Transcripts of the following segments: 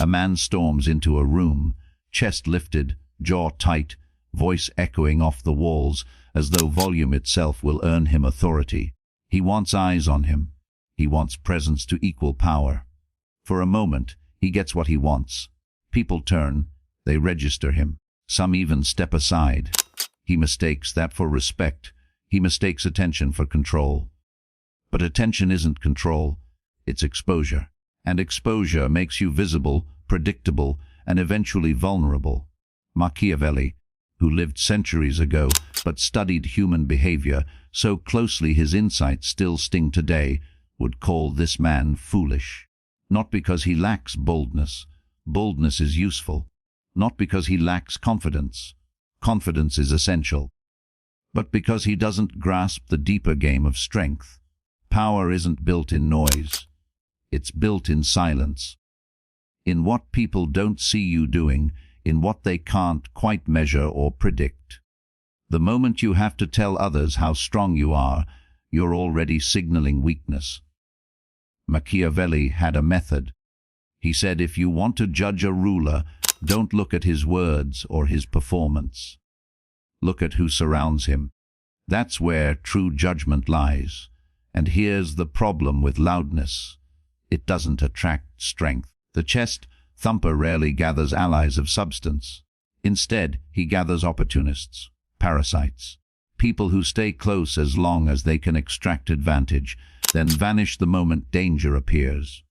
A man storms into a room, chest lifted, jaw tight, voice echoing off the walls as though volume itself will earn him authority. He wants eyes on him. He wants presence to equal power. For a moment, he gets what he wants. People turn, they register him. Some even step aside. He mistakes that for respect. He mistakes attention for control. But attention isn't control, it's exposure. And exposure makes you visible, predictable, and eventually vulnerable. Machiavelli, who lived centuries ago but studied human behavior so closely his insights still sting today, would call this man foolish. Not because he lacks boldness. Boldness is useful. Not because he lacks confidence. Confidence is essential. But because he doesn't grasp the deeper game of strength. Power isn't built in noise. It's built in silence. In what people don't see you doing, in what they can't quite measure or predict. The moment you have to tell others how strong you are, you're already signaling weakness. Machiavelli had a method. He said if you want to judge a ruler, don't look at his words or his performance. Look at who surrounds him. That's where true judgment lies. And here's the problem with loudness. It doesn't attract strength. The chest thumper rarely gathers allies of substance. Instead, he gathers opportunists, parasites, people who stay close as long as they can extract advantage, then vanish the moment danger appears.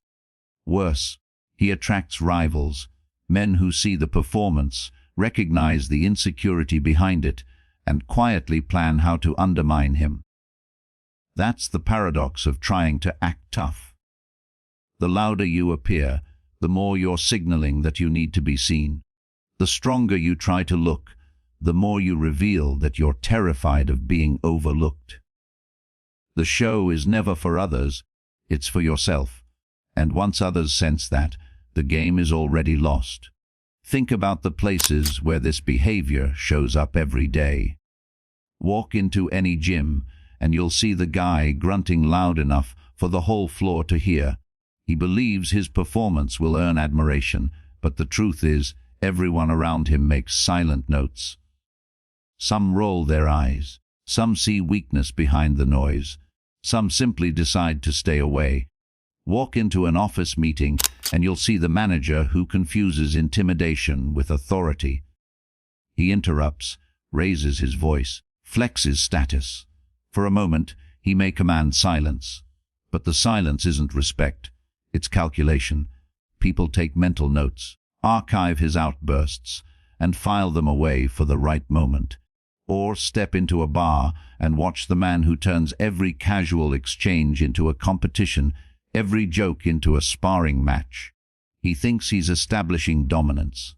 Worse, he attracts rivals, men who see the performance, recognize the insecurity behind it, and quietly plan how to undermine him. That's the paradox of trying to act tough. The louder you appear, the more you're signaling that you need to be seen. The stronger you try to look, the more you reveal that you're terrified of being overlooked. The show is never for others, it's for yourself. And once others sense that, the game is already lost. Think about the places where this behavior shows up every day. Walk into any gym, and you'll see the guy grunting loud enough for the whole floor to hear. He believes his performance will earn admiration, but the truth is, everyone around him makes silent notes. Some roll their eyes. Some see weakness behind the noise. Some simply decide to stay away. Walk into an office meeting, and you'll see the manager who confuses intimidation with authority. He interrupts, raises his voice, flexes status. For a moment, he may command silence. But the silence isn't respect. It's calculation. People take mental notes, archive his outbursts, and file them away for the right moment. Or step into a bar and watch the man who turns every casual exchange into a competition, every joke into a sparring match. He thinks he's establishing dominance.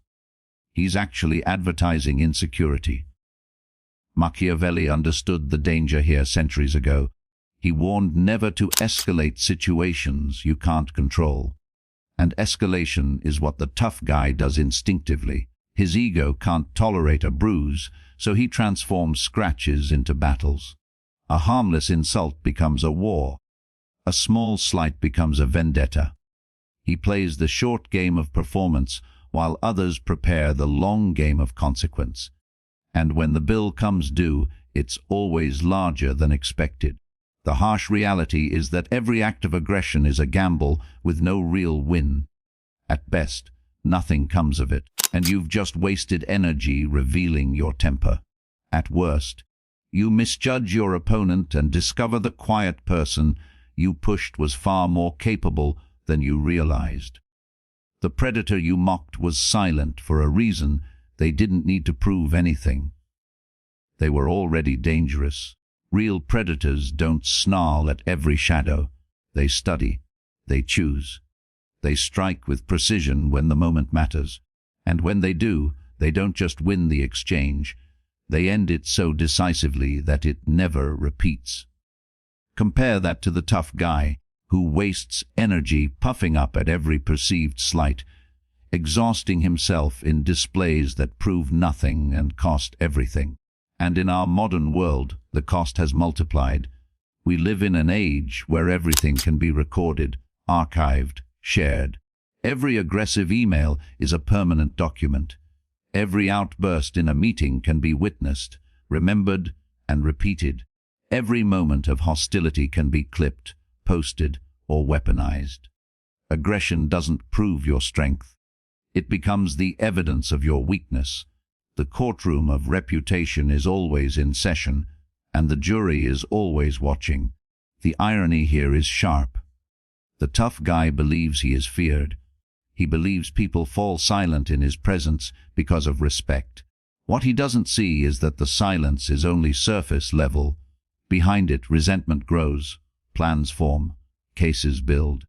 He's actually advertising insecurity. Machiavelli understood the danger here centuries ago. He warned never to escalate situations you can't control. And escalation is what the tough guy does instinctively. His ego can't tolerate a bruise, so he transforms scratches into battles. A harmless insult becomes a war. A small slight becomes a vendetta. He plays the short game of performance while others prepare the long game of consequence. And when the bill comes due, it's always larger than expected. The harsh reality is that every act of aggression is a gamble with no real win. At best, nothing comes of it, and you've just wasted energy revealing your temper. At worst, you misjudge your opponent and discover the quiet person you pushed was far more capable than you realized. The predator you mocked was silent for a reason. They didn't need to prove anything. They were already dangerous. Real predators don't snarl at every shadow. They study. They choose. They strike with precision when the moment matters. And when they do, they don't just win the exchange. They end it so decisively that it never repeats. Compare that to the tough guy who wastes energy puffing up at every perceived slight, exhausting himself in displays that prove nothing and cost everything. And in our modern world, the cost has multiplied. We live in an age where everything can be recorded, archived, shared. Every aggressive email is a permanent document. Every outburst in a meeting can be witnessed, remembered, and repeated. Every moment of hostility can be clipped, posted, or weaponized. Aggression doesn't prove your strength. It becomes the evidence of your weakness. The courtroom of reputation is always in session, and the jury is always watching. The irony here is sharp. The tough guy believes he is feared. He believes people fall silent in his presence because of respect. What he doesn't see is that the silence is only surface level. Behind it, resentment grows, plans form, cases build.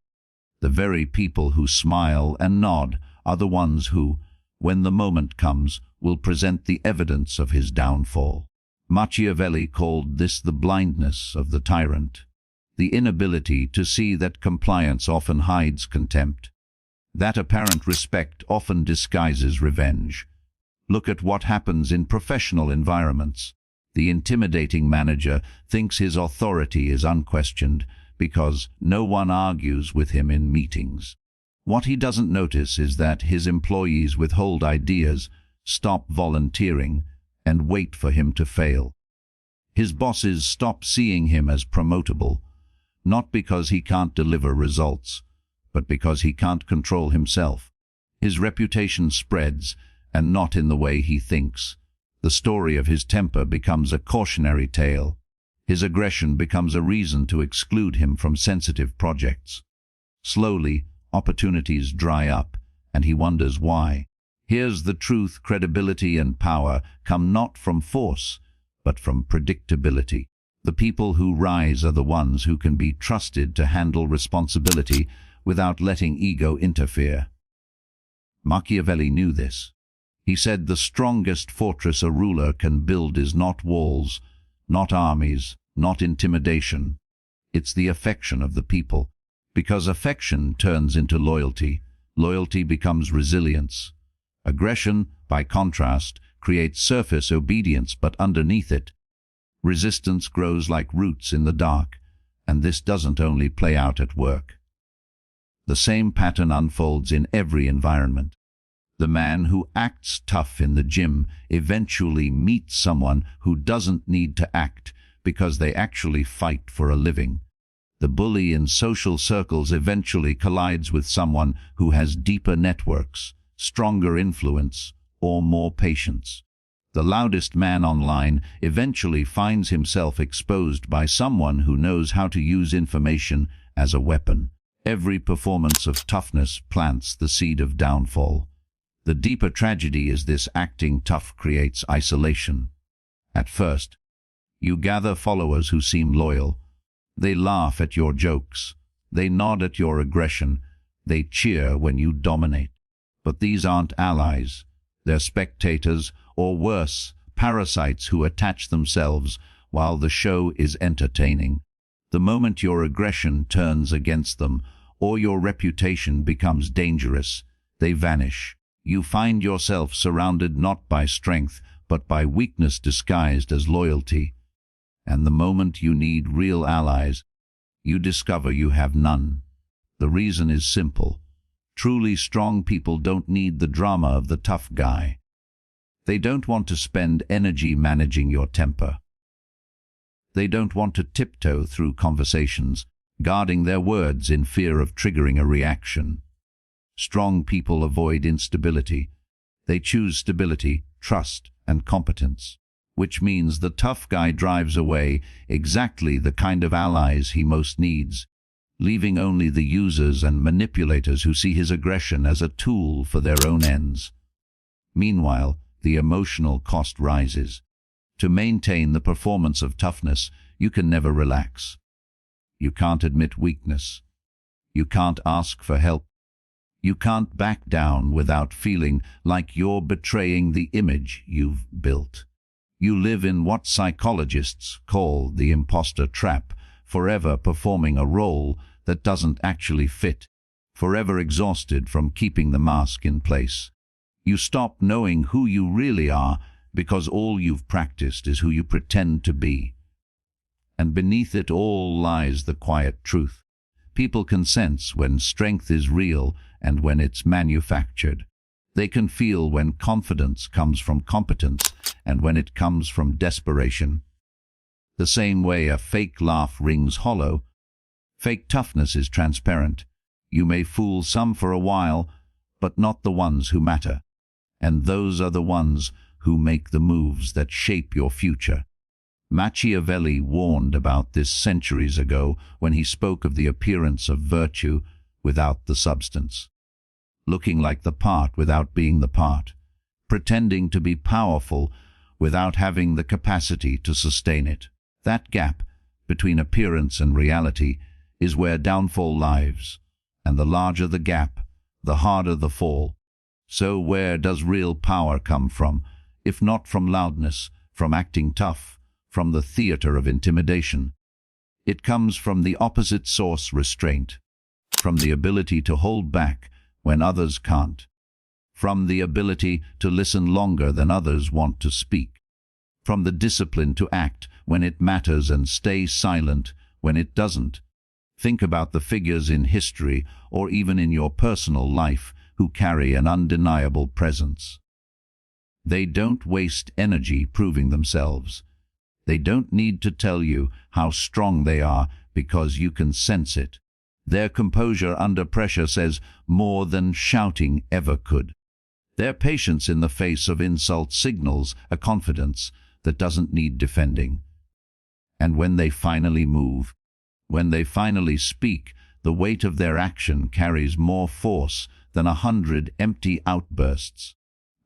The very people who smile and nod are the ones who, when the moment comes, will present the evidence of his downfall. Machiavelli called this the blindness of the tyrant, the inability to see that compliance often hides contempt, that apparent respect often disguises revenge. Look at what happens in professional environments. The intimidating manager thinks his authority is unquestioned because no one argues with him in meetings. What he doesn't notice is that his employees withhold ideas, stop volunteering, and wait for him to fail. His bosses stop seeing him as promotable, not because he can't deliver results, but because he can't control himself. His reputation spreads, and not in the way he thinks. The story of his temper becomes a cautionary tale. His aggression becomes a reason to exclude him from sensitive projects. Slowly, opportunities dry up, and he wonders why. Here's the truth: credibility and power come not from force, but from predictability. The people who rise are the ones who can be trusted to handle responsibility without letting ego interfere. Machiavelli knew this. He said the strongest fortress a ruler can build is not walls, not armies, not intimidation. It's the affection of the people. Because affection turns into loyalty, loyalty becomes resilience. Aggression, by contrast, creates surface obedience, but underneath it, resistance grows like roots in the dark, and this doesn't only play out at work. The same pattern unfolds in every environment. The man who acts tough in the gym eventually meets someone who doesn't need to act because they actually fight for a living. The bully in social circles eventually collides with someone who has deeper networks, stronger influence, or more patience. The loudest man online eventually finds himself exposed by someone who knows how to use information as a weapon. Every performance of toughness plants the seed of downfall. The deeper tragedy is this: acting tough creates isolation. At first, you gather followers who seem loyal. They laugh at your jokes. They nod at your aggression. They cheer when you dominate. But these aren't allies. They're spectators, or worse, parasites who attach themselves while the show is entertaining. The moment your aggression turns against them, or your reputation becomes dangerous, they vanish. You find yourself surrounded not by strength, but by weakness disguised as loyalty. And the moment you need real allies, you discover you have none. The reason is simple. Truly strong people don't need the drama of the tough guy. They don't want to spend energy managing your temper. They don't want to tiptoe through conversations, guarding their words in fear of triggering a reaction. Strong people avoid instability. They choose stability, trust, and competence, which means the tough guy drives away exactly the kind of allies he most needs, leaving only the users and manipulators who see his aggression as a tool for their own ends. Meanwhile, the emotional cost rises. To maintain the performance of toughness, you can never relax. You can't admit weakness. You can't ask for help. You can't back down without feeling like you're betraying the image you've built. You live in what psychologists call the imposter trap, forever performing a role that doesn't actually fit, forever exhausted from keeping the mask in place. You stop knowing who you really are because all you've practiced is who you pretend to be. And beneath it all lies the quiet truth. People can sense when strength is real and when it's manufactured. They can feel when confidence comes from competence and when it comes from desperation. The same way a fake laugh rings hollow, fake toughness is transparent. You may fool some for a while, but not the ones who matter. And those are the ones who make the moves that shape your future. Machiavelli warned about this centuries ago when he spoke of the appearance of virtue without the substance. Looking like the part without being the part. Pretending to be powerful without having the capacity to sustain it. That gap between appearance and reality is where downfall lies, and the larger the gap, the harder the fall. So where does real power come from, if not from loudness, from acting tough, from the theater of intimidation? It comes from the opposite source, restraint, from the ability to hold back when others can't, from the ability to listen longer than others want to speak, from the discipline to act when it matters and stay silent when it doesn't. Think about the figures in history or even in your personal life who carry an undeniable presence. They don't waste energy proving themselves. They don't need to tell you how strong they are because you can sense it. Their composure under pressure says more than shouting ever could. Their patience in the face of insult signals a confidence that doesn't need defending. And when they finally move, when they finally speak, the weight of their action carries more force than 100 empty outbursts.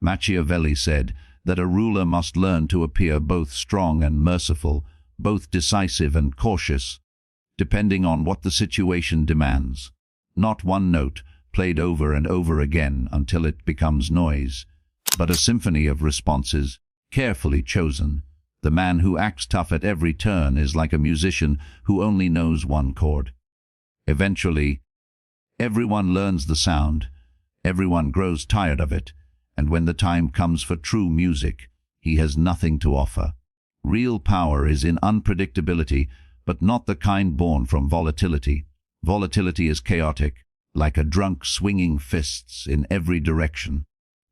Machiavelli said that a ruler must learn to appear both strong and merciful, both decisive and cautious, depending on what the situation demands. Not one note played over and over again until it becomes noise, but a symphony of responses, carefully chosen. The man who acts tough at every turn is like a musician who only knows one chord. Eventually, everyone learns the sound, everyone grows tired of it, and when the time comes for true music, he has nothing to offer. Real power is in unpredictability, but not the kind born from volatility. Volatility is chaotic, like a drunk swinging fists in every direction.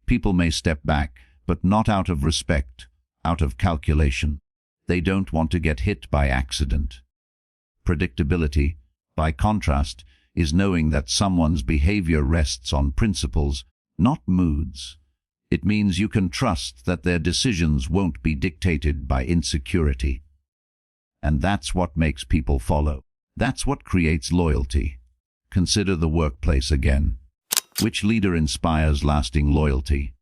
People may step back, but not out of respect, out of calculation. They don't want to get hit by accident. Predictability, by contrast, is knowing that someone's behavior rests on principles, not moods. It means you can trust that their decisions won't be dictated by insecurity. And that's what makes people follow. That's what creates loyalty. Consider the workplace again. Which leader inspires lasting loyalty?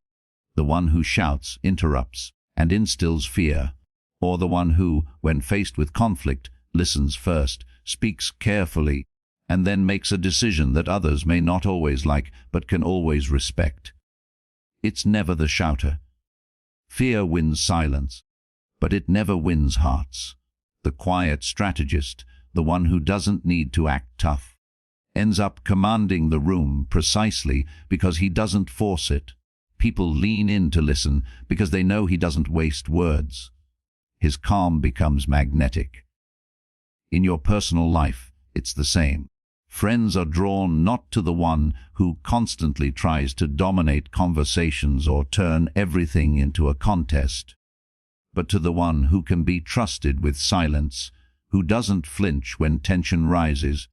The one who shouts, interrupts, and instills fear, or the one who, when faced with conflict, listens first, speaks carefully, and then makes a decision that others may not always like but can always respect? It's never the shouter. Fear wins silence, but it never wins hearts. The quiet strategist, the one who doesn't need to act tough, ends up commanding the room precisely because he doesn't force it. People lean in to listen because they know he doesn't waste words. His calm becomes magnetic. In your personal life, it's the same. Friends are drawn not to the one who constantly tries to dominate conversations or turn everything into a contest, but to the one who can be trusted with silence, who doesn't flinch when tension rises,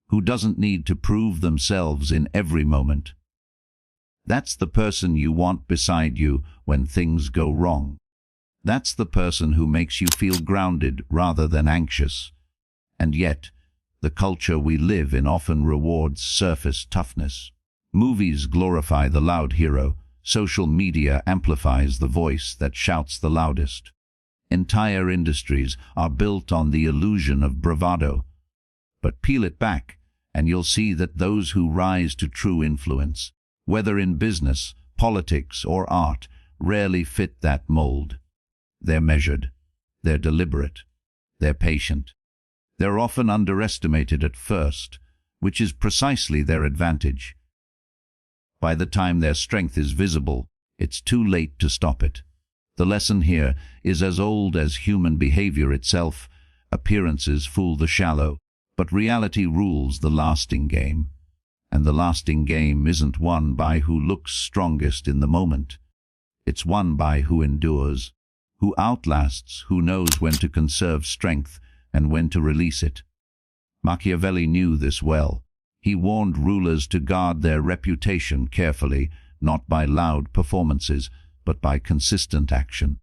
who doesn't need to prove themselves in every moment. That's the person you want beside you when things go wrong. That's the person who makes you feel grounded rather than anxious. And yet, the culture we live in often rewards surface toughness. Movies glorify the loud hero. Social media amplifies the voice that shouts the loudest. Entire industries are built on the illusion of bravado. But peel it back, and you'll see that those who rise to true influence, whether in business, politics, or art, rarely fit that mold. They're measured, they're deliberate, they're patient. They're often underestimated at first, which is precisely their advantage. By the time their strength is visible, it's too late to stop it. The lesson here is as old as human behavior itself. Appearances fool the shallow, but reality rules the lasting game. And the lasting game isn't won by who looks strongest in the moment. It's won by who endures, who outlasts, who knows when to conserve strength and when to release it. Machiavelli knew this well. He warned rulers to guard their reputation carefully, not by loud performances, but by consistent action.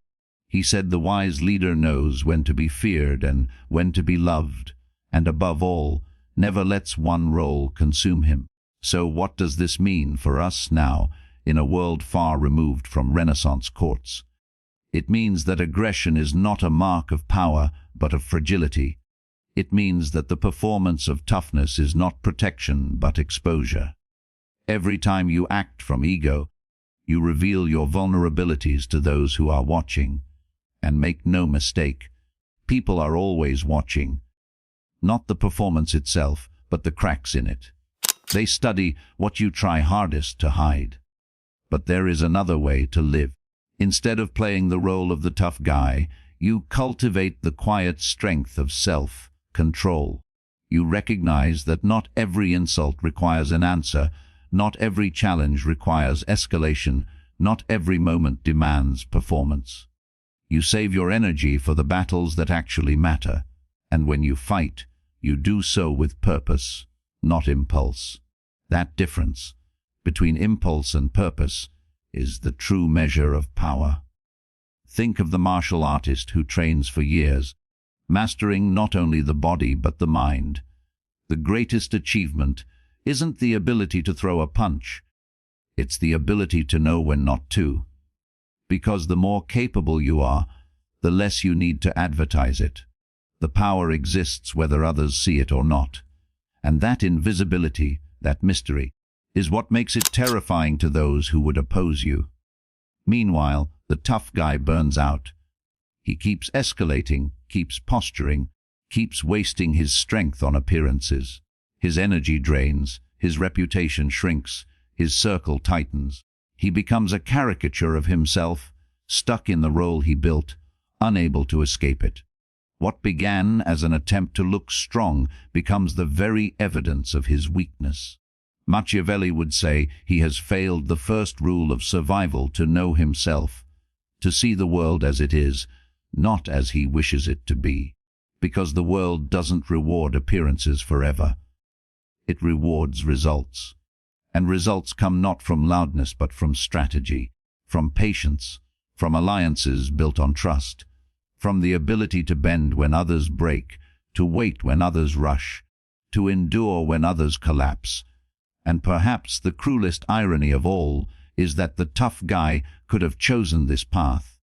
He said the wise leader knows when to be feared and when to be loved, and above all, never lets one role consume him. So what does this mean for us now, in a world far removed from Renaissance courts? It means that aggression is not a mark of power, but of fragility. It means that the performance of toughness is not protection, but exposure. Every time you act from ego, you reveal your vulnerabilities to those who are watching. And make no mistake, people are always watching. Not the performance itself, but the cracks in it. They study what you try hardest to hide. But there is another way to live. Instead of playing the role of the tough guy, you cultivate the quiet strength of self-control. You recognize that not every insult requires an answer, not every challenge requires escalation, not every moment demands performance. You save your energy for the battles that actually matter, and when you fight, you do so with purpose, not impulse. That difference between impulse and purpose is the true measure of power. Think of the martial artist who trains for years, mastering not only the body but the mind. The greatest achievement isn't the ability to throw a punch, it's the ability to know when not to. Because the more capable you are, the less you need to advertise it. The power exists whether others see it or not. And that invisibility, that mystery, is what makes it terrifying to those who would oppose you. Meanwhile, the tough guy burns out. He keeps escalating, keeps posturing, keeps wasting his strength on appearances. His energy drains, his reputation shrinks, his circle tightens. He becomes a caricature of himself, stuck in the role he built, unable to escape it. What began as an attempt to look strong becomes the very evidence of his weakness. Machiavelli would say he has failed the first rule of survival: to know himself, to see the world as it is, not as he wishes it to be. Because the world doesn't reward appearances forever. It rewards results. And results come not from loudness but from strategy, from patience, from alliances built on trust, from the ability to bend when others break, to wait when others rush, to endure when others collapse. And perhaps the cruelest irony of all is that the tough guy could have chosen this path.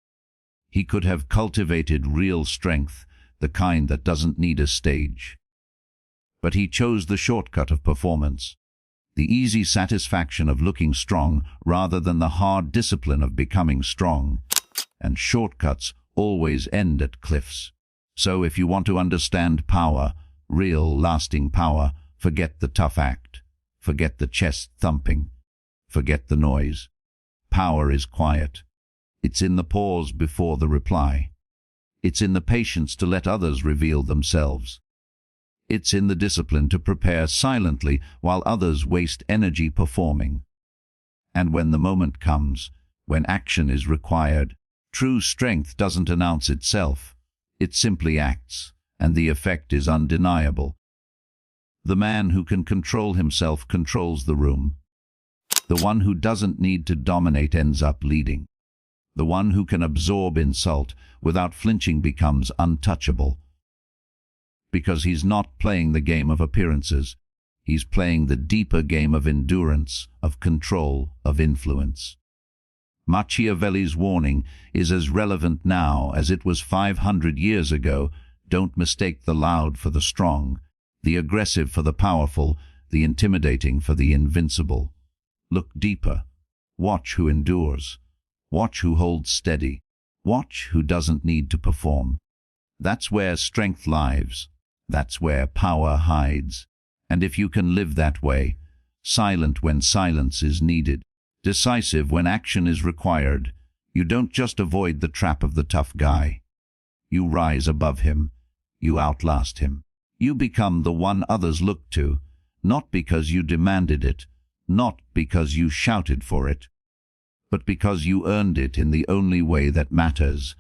He could have cultivated real strength, the kind that doesn't need a stage. But he chose the shortcut of performance, the easy satisfaction of looking strong rather than the hard discipline of becoming strong. And shortcuts always end at cliffs. So if you want to understand power, real, lasting power, forget the tough act. Forget the chest thumping. Forget the noise. Power is quiet. It's in the pause before the reply. It's in the patience to let others reveal themselves. It's in the discipline to prepare silently while others waste energy performing. And when the moment comes, when action is required, true strength doesn't announce itself. It simply acts, and the effect is undeniable. The man who can control himself controls the room. The one who doesn't need to dominate ends up leading. The one who can absorb insult without flinching becomes untouchable. Because he's not playing the game of appearances. He's playing the deeper game of endurance, of control, of influence. Machiavelli's warning is as relevant now as it was 500 years ago. Don't mistake the loud for the strong, the aggressive for the powerful, the intimidating for the invincible. Look deeper. Watch who endures. Watch who holds steady. Watch who doesn't need to perform. That's where strength lives. That's where power hides. And if you can live that way, silent when silence is needed, decisive when action is required, you don't just avoid the trap of the tough guy. You rise above him. You outlast him. You become the one others look to, Not because you demanded it, not because you shouted for it, but because you earned it in the only way that matters,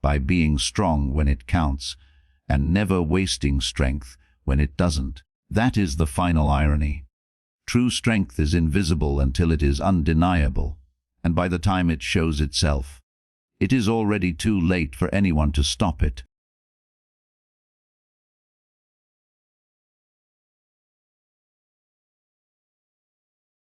by being strong when it counts, and never wasting strength when it doesn't. That is the final irony. True strength is invisible until it is undeniable, and by the time it shows itself, it is already too late for anyone to stop it.